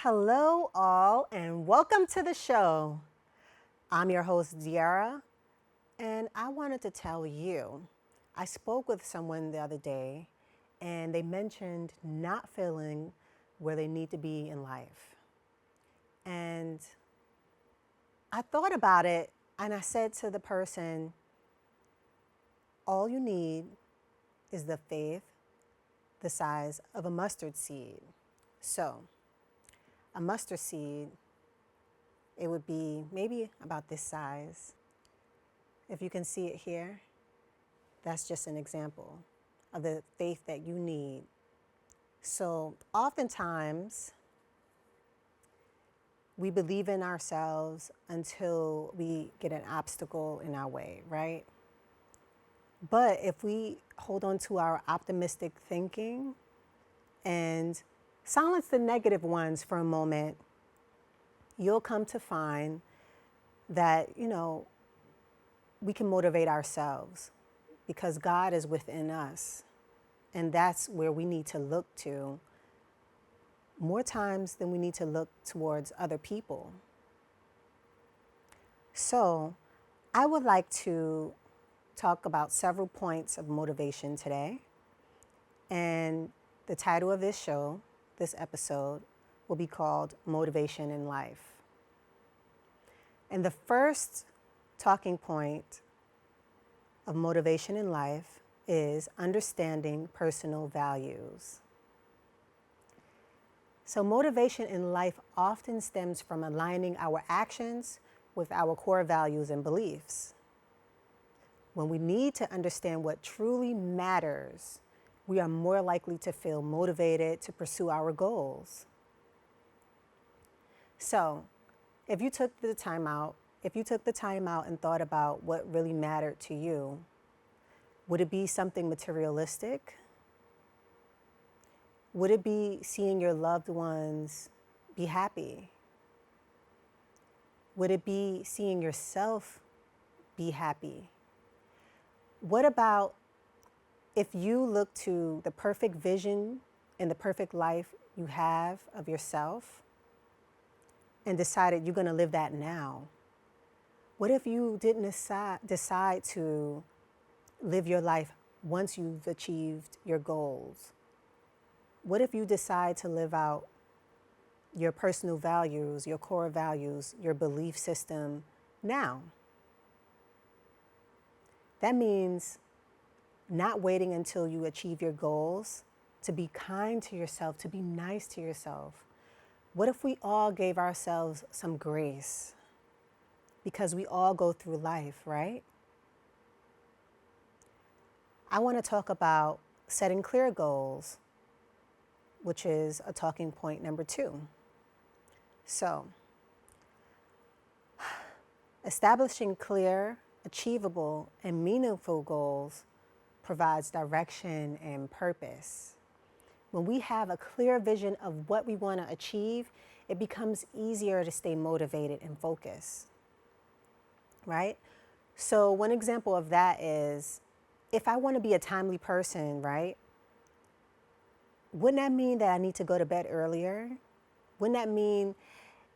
Hello, all, and welcome to the show. I'm your host, Deirra, and I wanted to tell you I spoke with someone the other day, and they mentioned not feeling where they need to be in life. And I thought about it, and I said to the person, all you need is the faith the size of a mustard seed. So, a mustard seed, it would be maybe about this size. If you can see it here, that's just an example of the faith that you need. So oftentimes, we believe in ourselves until we get an obstacle in our way, right? But if we hold on to our optimistic thinking and silence the negative ones for a moment, you'll come to find that, we can motivate ourselves because God is within us. And that's where we need to look to more times than we need to look towards other people. So I would like to talk about several points of motivation today. And the title of this show, this episode, will be called Motivation in Life. And the first talking point of motivation in life is understanding personal values. So motivation in life often stems from aligning our actions with our core values and beliefs. When we need to understand what truly matters, we are more likely to feel motivated to pursue our goals. So, if you took the time out and thought about what really mattered to you, would it be something materialistic? Would it be seeing your loved ones be happy? Would it be seeing yourself be happy? What about if you look to the perfect vision and the perfect life you have of yourself and decided you're going to live that now? What if you didn't decide to live your life once you've achieved your goals? What if you decide to live out your personal values, your core values, your belief system now? That means not waiting until you achieve your goals to be kind to yourself, to be nice to yourself. What if we all gave ourselves some grace? Because we all go through life, right? I want to talk about setting clear goals, which is a talking point number 2. So, establishing clear, achievable, and meaningful goals provides direction and purpose. When we have a clear vision of what we want to achieve, it becomes easier to stay motivated and focused, right? So one example of that is if I want to be a timely person, right? Wouldn't that mean that I need to go to bed earlier? Wouldn't that mean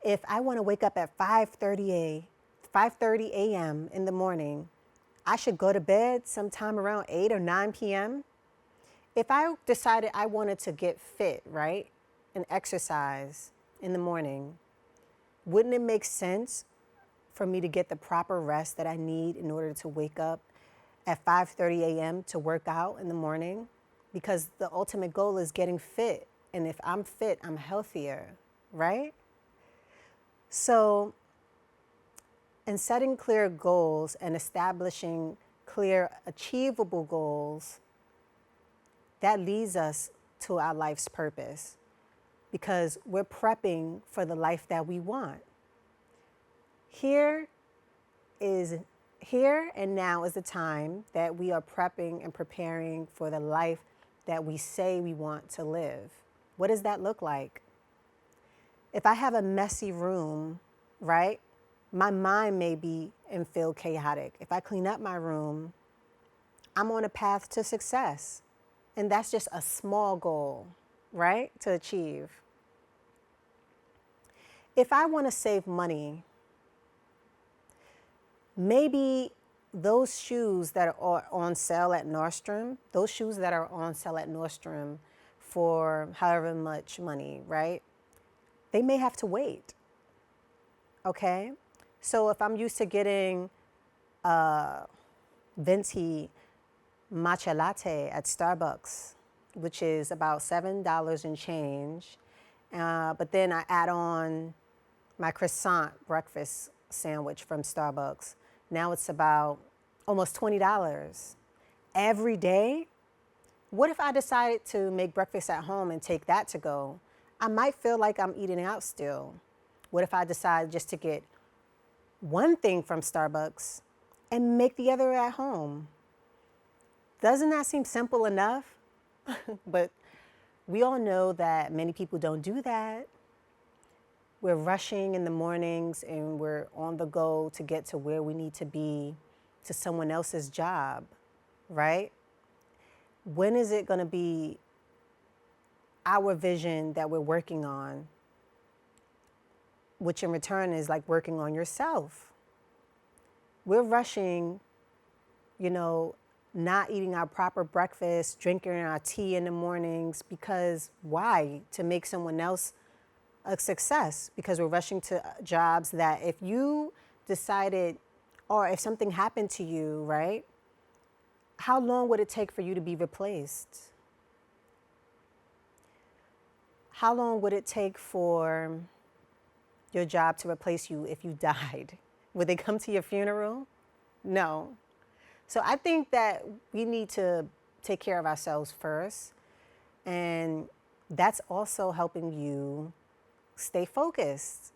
if I want to wake up at 5:30 a.m. in the morning, I should go to bed sometime around 8 or 9 p.m.? If I decided I wanted to get fit, right, and exercise in the morning, wouldn't it make sense for me to get the proper rest that I need in order to wake up at 5:30 a.m. to work out in the morning? Because the ultimate goal is getting fit. And if I'm fit, I'm healthier, right? So, in setting clear goals and establishing clear, achievable goals, that leads us to our life's purpose because we're prepping for the life that we want. Here and now is the time that we are prepping and preparing for the life that we say we want to live. What does that look like? If I have a messy room, right, my mind may be and feel chaotic. If I clean up my room, I'm on a path to success. And that's just a small goal, right, to achieve. If I want to save money, maybe those shoes that are on sale at Nordstrom, those shoes that are on sale at Nordstrom for however much money, right? They may have to wait. Okay? So if I'm used to getting a venti matcha latte at Starbucks, which is about $7 and change, but then I add on my croissant breakfast sandwich from Starbucks. Now it's about almost $20 every day. What if I decided to make breakfast at home and take that to go? I might feel like I'm eating out still. What if I decide just to get one thing from Starbucks and make the other at home? Doesn't that seem simple enough? But we all know that many people don't do that. We're rushing in the mornings and we're on the go to get to where we need to be, to someone else's job, right? When is it going to be our vision that we're working on, which in return is like working on yourself? We're rushing, not eating our proper breakfast, drinking our tea in the mornings, because why? To make someone else a success, because we're rushing to jobs that if you decided, or if something happened to you, right? How long would it take for you to be replaced? How long would it take for your job to replace you if you died? Would they come to your funeral? No. So I think that we need to take care of ourselves first. And that's also helping you stay focused,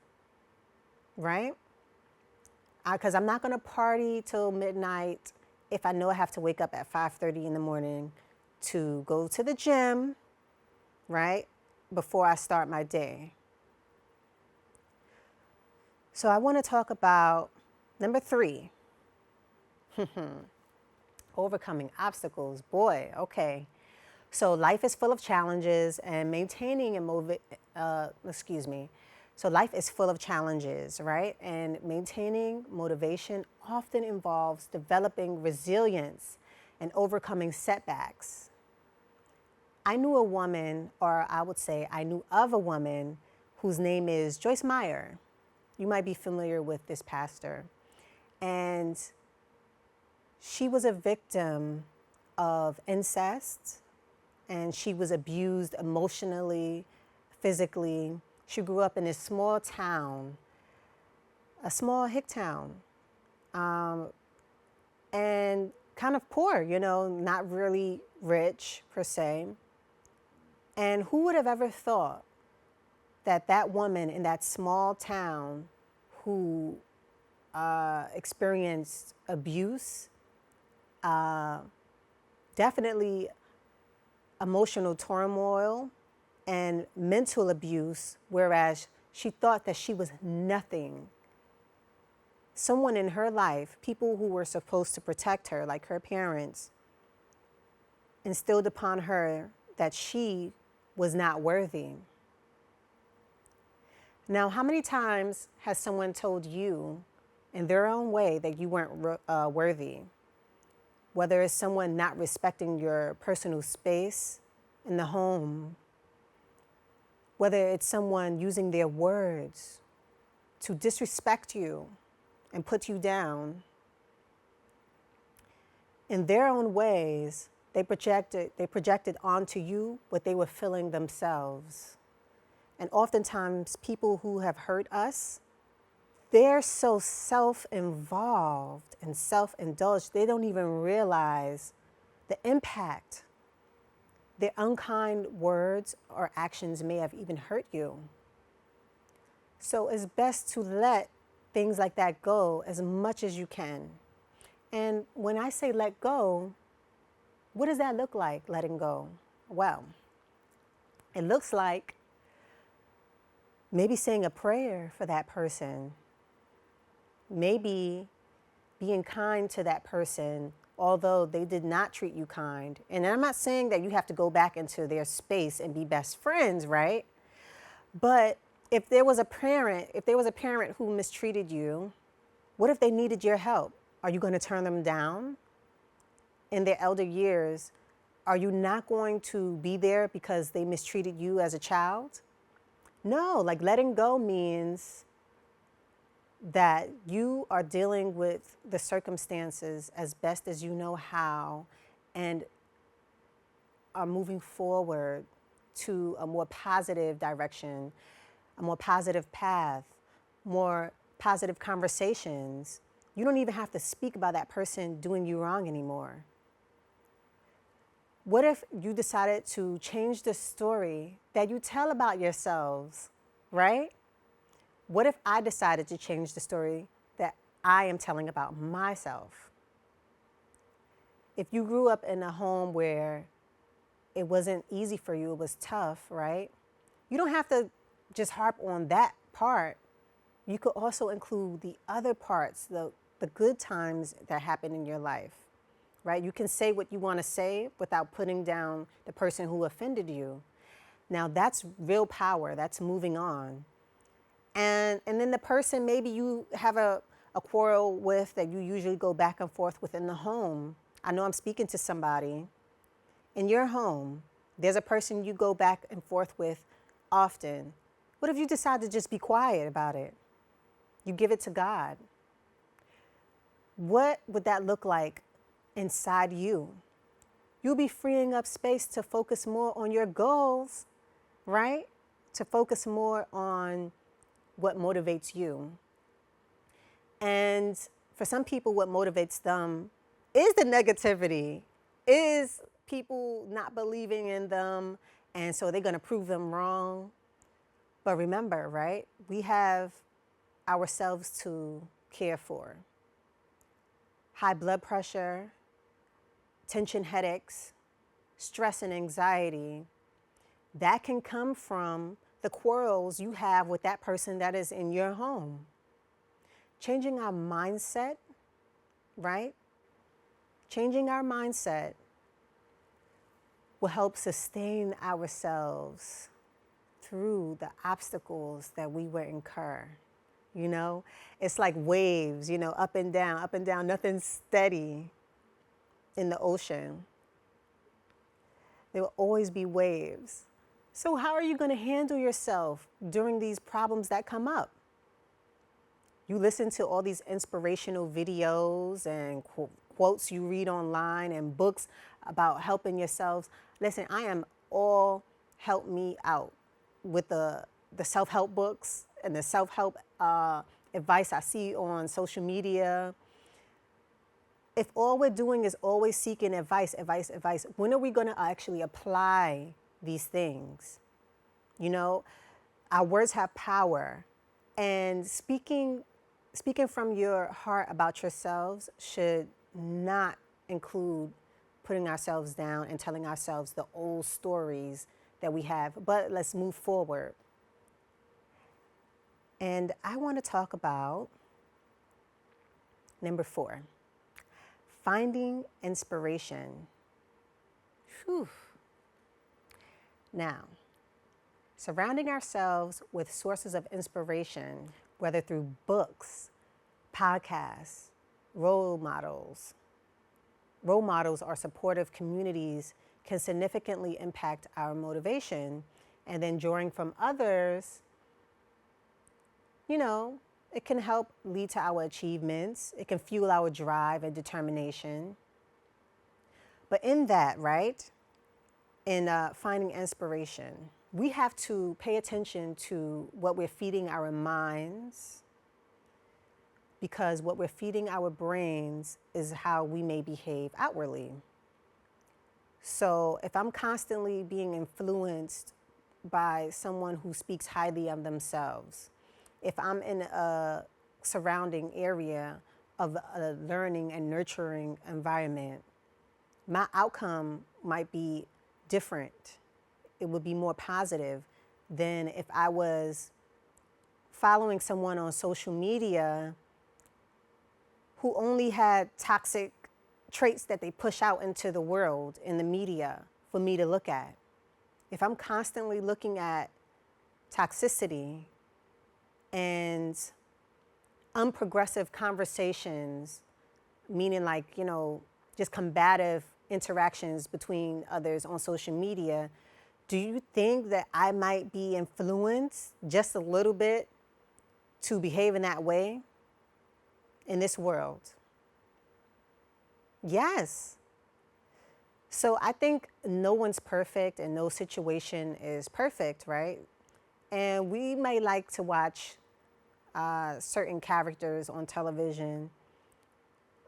right? Because I'm not going to party till midnight if I know I have to wake up at 5:30 in the morning to go to the gym, right, before I start my day. So I want to talk about number 3, overcoming obstacles. Boy, okay. So life is full of challenges, and So life is full of challenges, right? And maintaining motivation often involves developing resilience and overcoming setbacks. I knew a woman, or I would say I knew of a woman whose name is Joyce Meyer. You might be familiar with this pastor. And she was a victim of incest, and she was abused emotionally, physically. She grew up in this small town, a small hick town, and kind of poor, not really rich per se. And who would have ever thought that that woman in that small town who experienced abuse, definitely emotional turmoil and mental abuse, whereas she thought that she was nothing. Someone in her life, people who were supposed to protect her, like her parents, instilled upon her that she was not worthy. Now, how many times has someone told you in their own way that you weren't worthy? Whether it's someone not respecting your personal space in the home, whether it's someone using their words to disrespect you and put you down. In their own ways, they projected onto you what they were feeling themselves. And oftentimes, people who have hurt us, they're so self-involved and self-indulged, they don't even realize the impact their unkind words or actions may have even hurt you. So it's best to let things like that go as much as you can. And when I say let go, what does that look like, letting go? Well, it looks like maybe saying a prayer for that person, maybe being kind to that person, although they did not treat you kind. And I'm not saying that you have to go back into their space and be best friends, right? But if there was a parent who mistreated you, what if they needed your help? Are you going to turn them down? In their elder years, are you not going to be there because they mistreated you as a child? No, like letting go means that you are dealing with the circumstances as best as you know how and are moving forward to a more positive direction, a more positive path, more positive conversations. You don't even have to speak about that person doing you wrong anymore. What if you decided to change the story that you tell about yourselves, right? What if I decided to change the story that I am telling about myself? If you grew up in a home where it wasn't easy for you, it was tough, right? You don't have to just harp on that part. You could also include the other parts, the good times that happen in your life, right? You can say what you want to say without putting down the person who offended you. Now that's real power. That's moving on. And then the person maybe you have a quarrel with that you usually go back and forth within the home. I know I'm speaking to somebody. In your home, there's a person you go back and forth with often. What if you decide to just be quiet about it? You give it to God. What would that look like inside you? You'll be freeing up space to focus more on your goals, right? To focus more on what motivates you. And for some people, what motivates them is the negativity, is people not believing in them, and so they're going to prove them wrong. But remember, right, we have ourselves to care for. High blood pressure, tension headaches, stress and anxiety, that can come from the quarrels you have with that person that is in your home. Changing our mindset, right? Changing our mindset will help sustain ourselves through the obstacles that we will incur. You know, it's like waves, you know, up and down, nothing's steady in the ocean. There will always be waves. So how are you going to handle yourself during these problems that come up? You listen to all these inspirational videos and quotes you read online and books about helping yourselves. Listen, I am all help me out with the self-help books and the self-help advice I see on social media. If all we're doing is always seeking advice, when are we going to actually apply these things? You know, our words have power, and speaking from your heart about yourselves should not include putting ourselves down and telling ourselves the old stories that we have, but let's move forward. And I want to talk about number 4, finding inspiration. Whew. Now, surrounding ourselves with sources of inspiration, whether through books, podcasts, role models or supportive communities can significantly impact our motivation. And then drawing from others, you know, it can help lead to our achievements. It can fuel our drive and determination. But in that, right, in finding inspiration, we have to pay attention to what we're feeding our minds, because what we're feeding our brains is how we may behave outwardly. So if I'm constantly being influenced by someone who speaks highly of themselves, if I'm in a surrounding area of a learning and nurturing environment, my outcome might be different. It would be more positive than if I was following someone on social media who only had toxic traits that they push out into the world in the media for me to look at. If I'm constantly looking at toxicity, and unprogressive conversations, meaning like, just combative interactions between others on social media, do you think that I might be influenced just a little bit to behave in that way in this world? Yes. So I think no one's perfect and no situation is perfect, right? And we may like to watch certain characters on television,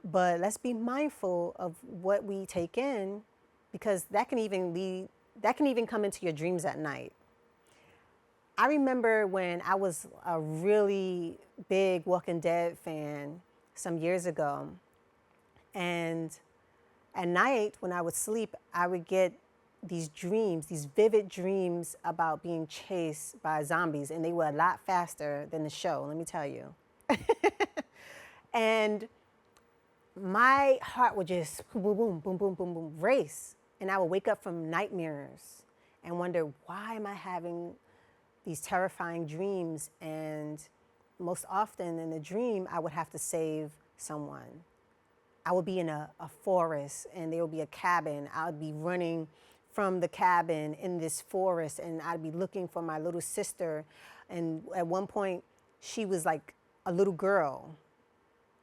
but let's be mindful of what we take in, because that can even come into your dreams at night. I remember when I was a really big Walking Dead fan some years ago, and at night when I would sleep, I would get these dreams, these vivid dreams about being chased by zombies, and they were a lot faster than the show, let me tell you. And my heart would just boom, boom, boom, boom, boom, boom, race. And I would wake up from nightmares and wonder, why am I having these terrifying dreams? And most often in the dream, I would have to save someone. I would be in a forest, and there would be a cabin. I would be running from the cabin in this forest, and I'd be looking for my little sister. And at one point, she was like a little girl.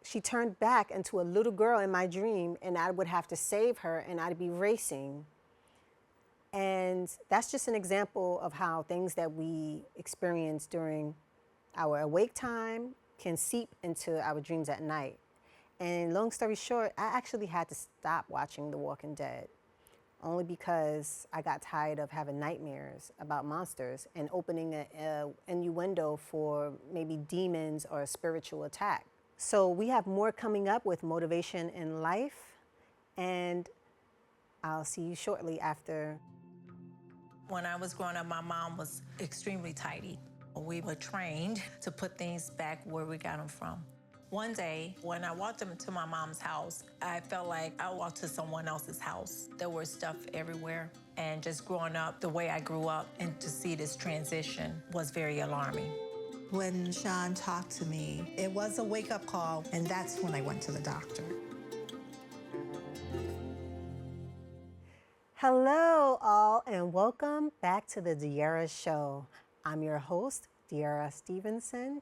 She turned back into a little girl in my dream, and I would have to save her, and I'd be racing. And that's just an example of how things that we experience during our awake time can seep into our dreams at night. And long story short, I actually had to stop watching The Walking Dead, only because I got tired of having nightmares about monsters and opening an innuendo for maybe demons or a spiritual attack. So we have more coming up with motivation in life, and I'll see you shortly after. When I was growing up, my mom was extremely tidy. We were trained to put things back where we got them from. One day, when I walked into my mom's house, I felt like I walked to someone else's house. There was stuff everywhere. And just growing up the way I grew up, and to see this transition was very alarming. When Sean talked to me, it was a wake-up call, and that's when I went to the doctor. Hello, all, and welcome back to the Deirra Show. I'm your host, Deirra Stevenson,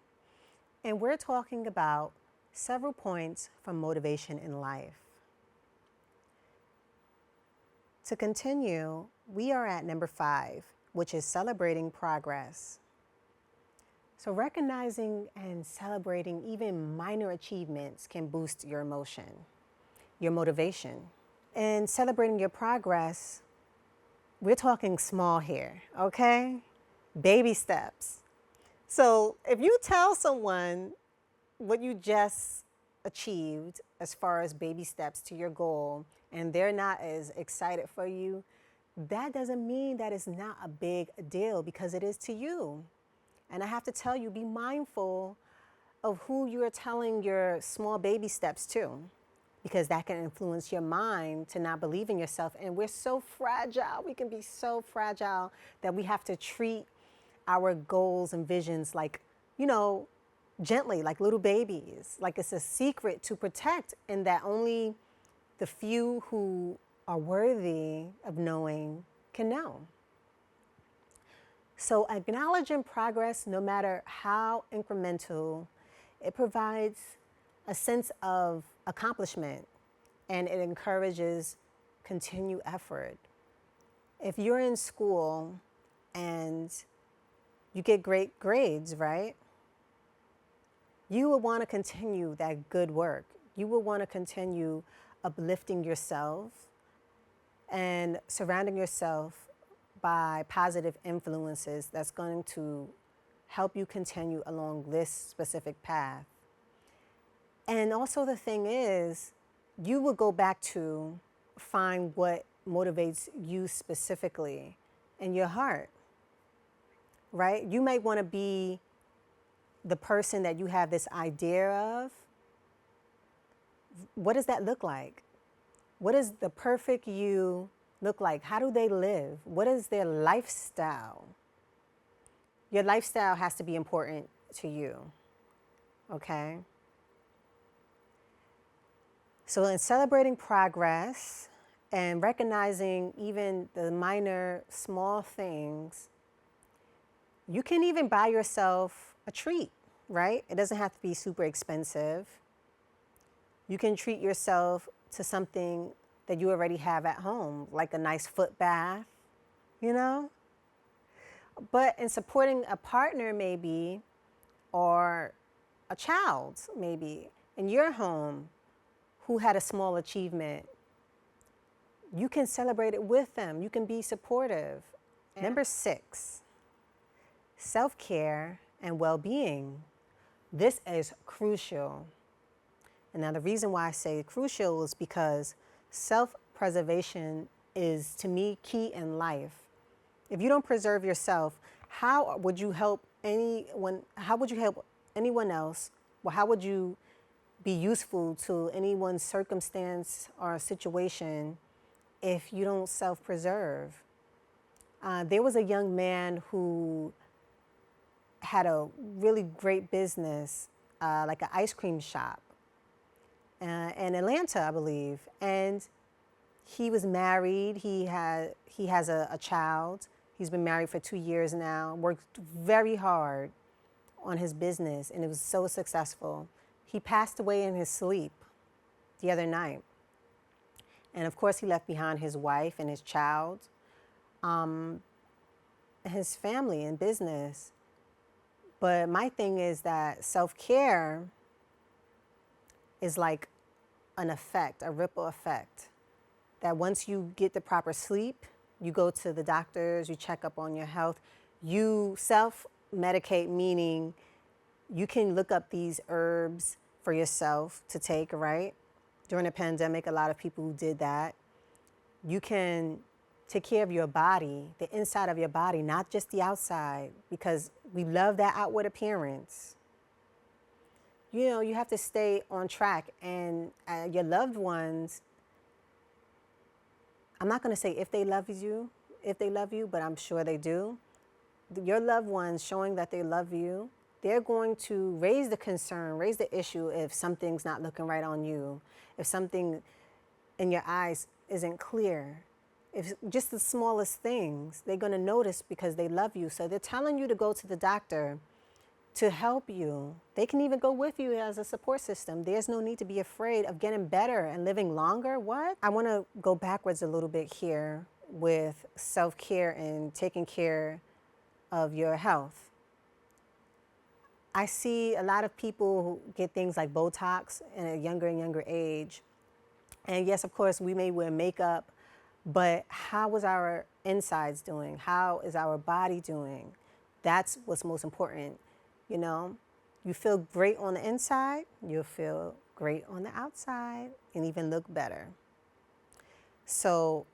and we're talking about several points from motivation in life. To continue, we are at number 5, which is celebrating progress. So recognizing and celebrating even minor achievements can boost your emotion, your motivation. And celebrating your progress, we're talking small here, okay? Baby steps. So if you tell someone what you just achieved as far as baby steps to your goal, and they're not as excited for you, that doesn't mean that it's not a big deal, because it is to you. And I have to tell you, be mindful of who you are telling your small baby steps to, because that can influence your mind to not believe in yourself. And we're so fragile. We can be so fragile that we have to treat our goals and visions like, gently, like little babies, like it's a secret to protect, and that only the few who are worthy of knowing can know. So acknowledging progress, no matter how incremental, it provides a sense of accomplishment, and it encourages continued effort. If you're in school and you get great grades, right? You will want to continue that good work. You will want to continue uplifting yourself and surrounding yourself by positive influences that's going to help you continue along this specific path. And also the thing is, you will go back to find what motivates you specifically in your heart, right? You might want to be the person that you have this idea of. What does that look like? What does the perfect you look like? How do they live? What is their lifestyle? Your lifestyle has to be important to you, okay? So in celebrating progress and recognizing even the minor, small things, you can even buy yourself a treat, right? It doesn't have to be super expensive. You can treat yourself to something that you already have at home, like a nice foot bath, you know? But in supporting a partner maybe, or a child maybe in your home who had a small achievement, you can celebrate it with them. You can be supportive. Yeah. Number 6, self-care and well-being. This is crucial. And now the reason why I say crucial is because self-preservation is, to me, key in life. If you don't preserve yourself, how would you help anyone? How would you help anyone else? Well, how would you be useful to anyone's circumstance or situation if you don't self-preserve? There was a young man who had a really great business, like an ice cream shop in Atlanta, I believe. And he was married. He has a child. He's been married for 2 years now, worked very hard on his business, and it was so successful. He passed away in his sleep the other night. And of course, he left behind his wife and his child, his family and business. But my thing is that self-care is like an effect, a ripple effect, that once you get the proper sleep, you go to the doctors, you check up on your health, you self-medicate, meaning you can look up these herbs for yourself to take, right? During the pandemic, a lot of people did that. You can take care of your body, the inside of your body, not just the outside, because we love that outward appearance. You know, you have to stay on track, and your loved ones, I'm not going to say if they love you, but I'm sure they do. Your loved ones showing that they love you, they're going to raise the concern, raise the issue if something's not looking right on you, if something in your eyes isn't clear, if just the smallest things, they're going to notice because they love you. So they're telling you to go to the doctor to help you. They can even go with you as a support system. There's no need to be afraid of getting better and living longer. What? I want to go backwards a little bit here with self-care and taking care of your health. I see a lot of people who get things like Botox in a younger and younger age. And yes, of course, we may wear makeup, but how is our insides doing? How is our body doing? That's what's most important. You know, you feel great on the inside, you'll feel great on the outside and even look better. So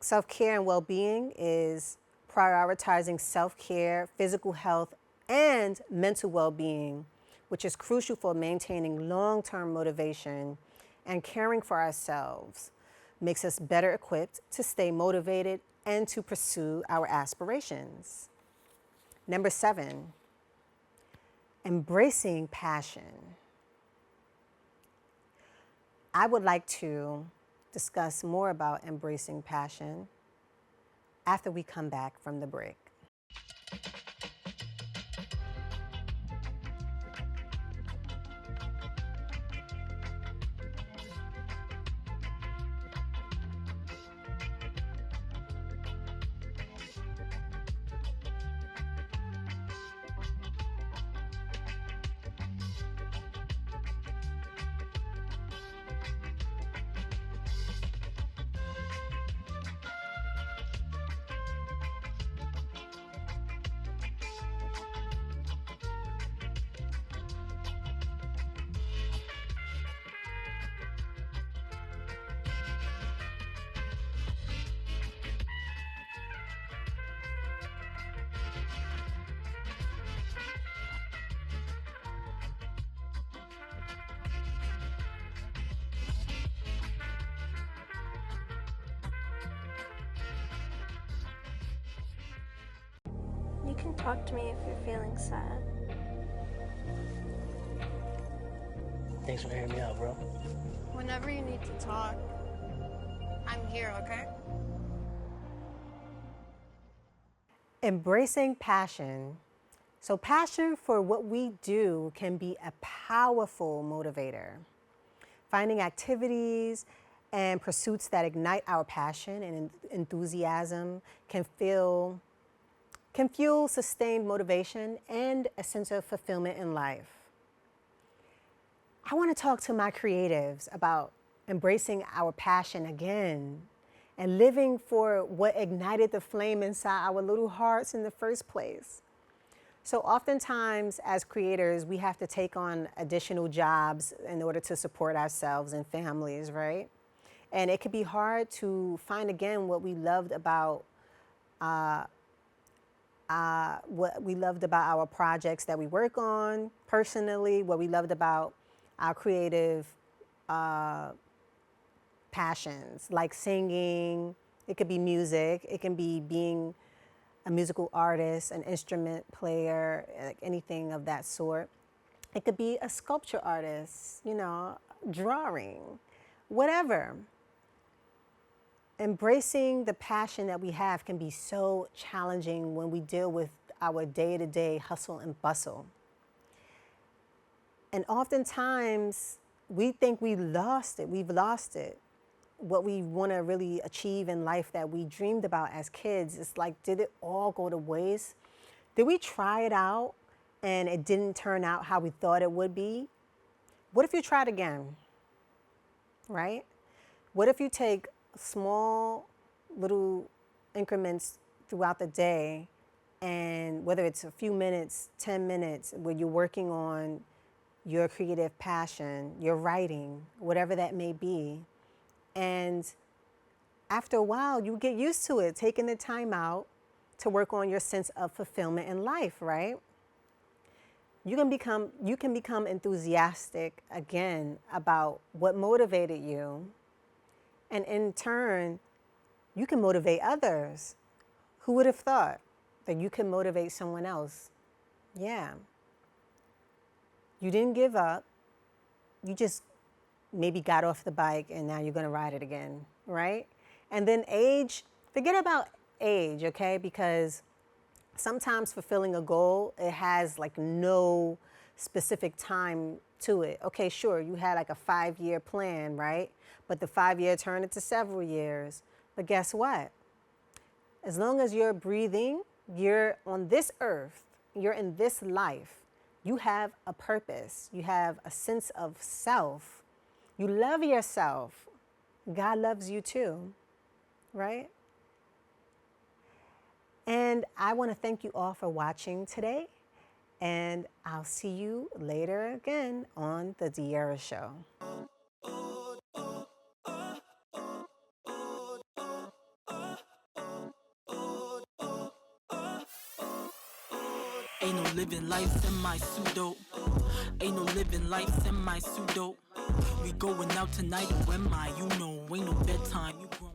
self-care and well-being is prioritizing self-care, physical health, and mental well-being, which is crucial for maintaining long-term motivation, and caring for ourselves makes us better equipped to stay motivated and to pursue our aspirations. Number 7, embracing passion. I would like to discuss more about embracing passion after we come back from the break. You can talk to me if you're feeling sad. Thanks for hearing me out, bro. Whenever you need to talk, I'm here, okay? Embracing passion. So, passion for what we do can be a powerful motivator. Finding activities and pursuits that ignite our passion and enthusiasm can fuel sustained motivation and a sense of fulfillment in life. I want to talk to my creatives about embracing our passion again and living for what ignited the flame inside our little hearts in the first place. So oftentimes as creators, we have to take on additional jobs in order to support ourselves and families, right? And it could be hard to find again what we loved about our projects that we work on personally, what we loved about our creative passions, like singing. It could be music. It can be being a musical artist, an instrument player, like anything of that sort. It could be a sculpture artist, drawing, whatever. Embracing the passion that we have can be so challenging when we deal with our day-to-day hustle and bustle. And oftentimes we think we've lost it. What we want to really achieve in life that we dreamed about as kids, it's like, did it all go to waste? Did we try it out and it didn't turn out how we thought it would be? What if you tried again, right? What if you take small little increments throughout the day, and whether it's a few minutes, 10 minutes, where you're working on your creative passion, your writing, whatever that may be. And after a while, you get used to it, taking the time out to work on your sense of fulfillment in life, right? You can become enthusiastic again about what motivated you. And in turn, you can motivate others. Who would have thought that you can motivate someone else? Yeah. You didn't give up. You just maybe got off the bike and now you're going to ride it again, right? And then age, forget about age, okay? Because sometimes fulfilling a goal, it has like no specific time to it. Okay, sure, you had like a 5-year plan, right? But the 5-year turned into several years. But guess what? As long as you're breathing, you're on this earth, you're in this life, you have a purpose. You have a sense of self. You love yourself. God loves you too, right? And I want to thank you all for watching today. And I'll see you later again on The Deirra Show. Ain't no living life semi-pseudo. Ain't no living life semi-pseudo. We going out tonight and when my, ain't no bedtime. You grown.